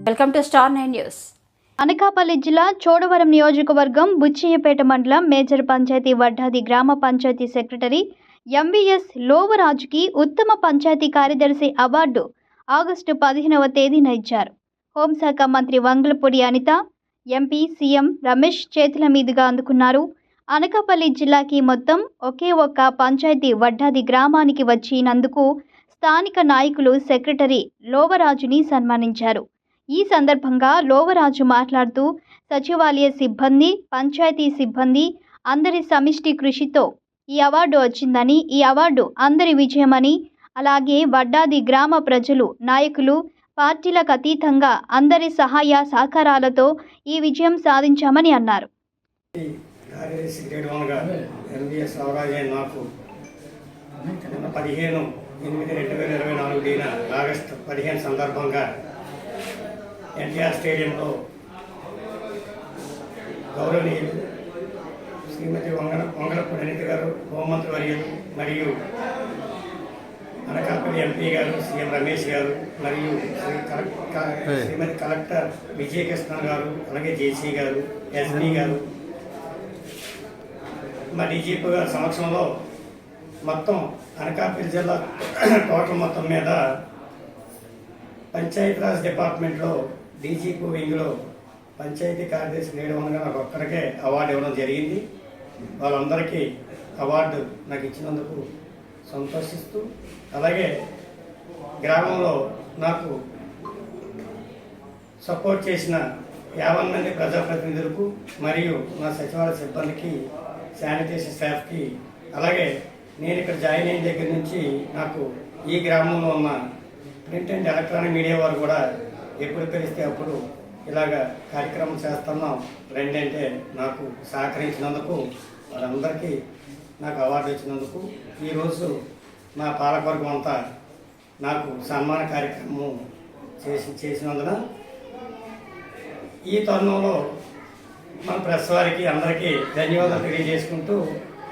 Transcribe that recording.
Welcome to star 9 news. Anakapalli జిల్లా చోడవరం నియోజకవర్గం బుచ్చియ్యపేట మండలం మేజర్ పంచాయతీ వడ్డాది గ్రామ పంచాయతీ సెక్రటరీ ఎంవీఎస్ లోవరాజుకి ఉత్తమ పంచాయతీ కార్యదర్శి అవార్డు ఆగస్టు 15వ తేదీన ఇచ్చారు. హోంశాఖ మంత్రి వంగలపూడి అనిత, ఎంపీ సీఎం రమేష్ చేతుల మీదుగా అందుకున్నారు. అనకాపల్లి జిల్లాకి మొత్తం ఒకే ఒక్క పంచాయతీ వడ్డాది గ్రామానికి వచ్చినందుకు స్థానిక నాయకులు సెక్రటరీ లోవరాజుని సన్మానించారు. ఈ సందర్భంగా లోవరాజు మాట్లాడుతూ సచివాలయ సిబ్బంది, పంచాయతీ సిబ్బంది అందరి సమిష్టి కృషితో ఈ అవార్డు వచ్చిందని, ఈ అవార్డు అందరి విజయమని, అలాగే వడ్డాది గ్రామ ప్రజలు, నాయకులు, పార్టీలకు అతీతంగా అందరి సహాయ సహకారాలతో ఈ విజయం సాధించామని అన్నారు. ఆగస్టు 15 సందర్భంగా ఎన్టీఆర్ స్టేడియంలో గౌరవనీయులు శ్రీమతి వంగలపూడి అనిత గారు, హోంమంత్రి వర్యులు, మరియు అనకాపల్లి ఎంపీ గారు, సీఎం రమేష్ గారు, మరియు శ్రీమతి కలెక్టర్ విజయకృష్ణ గారు, అలాగే జేసీ గారు, ఎస్పీ గారు, మా డీజీపీ గారి సమక్షంలో మొత్తం అనకాపల్లి జిల్లా టోటల్ మొత్తం మీద పంచాయతీరాజ్ డిపార్ట్మెంట్లో డీజీపీ వింగ్లో పంచాయతీ కార్యదర్శి నేడు ఉండగా నాకు ఒక్కరికే అవార్డు ఇవ్వడం జరిగింది. వాళ్ళందరికీ అవార్డు నాకు ఇచ్చినందుకు సంతోషిస్తూ, అలాగే గ్రామంలో నాకు సపోర్ట్ చేసిన 50 మంది ప్రజాప్రతినిధులకు, మరియు నా సచివాలయ సిబ్బందికి, శానిటేషన్ స్టాఫ్కి, అలాగే నేను ఇక్కడ జాయిన్ అయిన దగ్గర నుంచి నాకు ఈ గ్రామంలో ఉన్న ప్రింట్ అండ్ ఎలక్ట్రానిక్ మీడియా వారు కూడా ఎప్పుడు పిలిస్తే అప్పుడు ఇలాగ కార్యక్రమం చేస్తున్నాం రెండంటే నాకు సహకరించినందుకు, వారందరికీ నాకు అవార్డు ఇచ్చినందుకు, ఈరోజు నా పాలకవర్గం అంతా నాకు సన్మాన కార్యక్రమం చేసినందున ఈ తరుణంలో మన ప్రెస్ వారికి అందరికీ ధన్యవాదాలు తెలియజేసుకుంటూ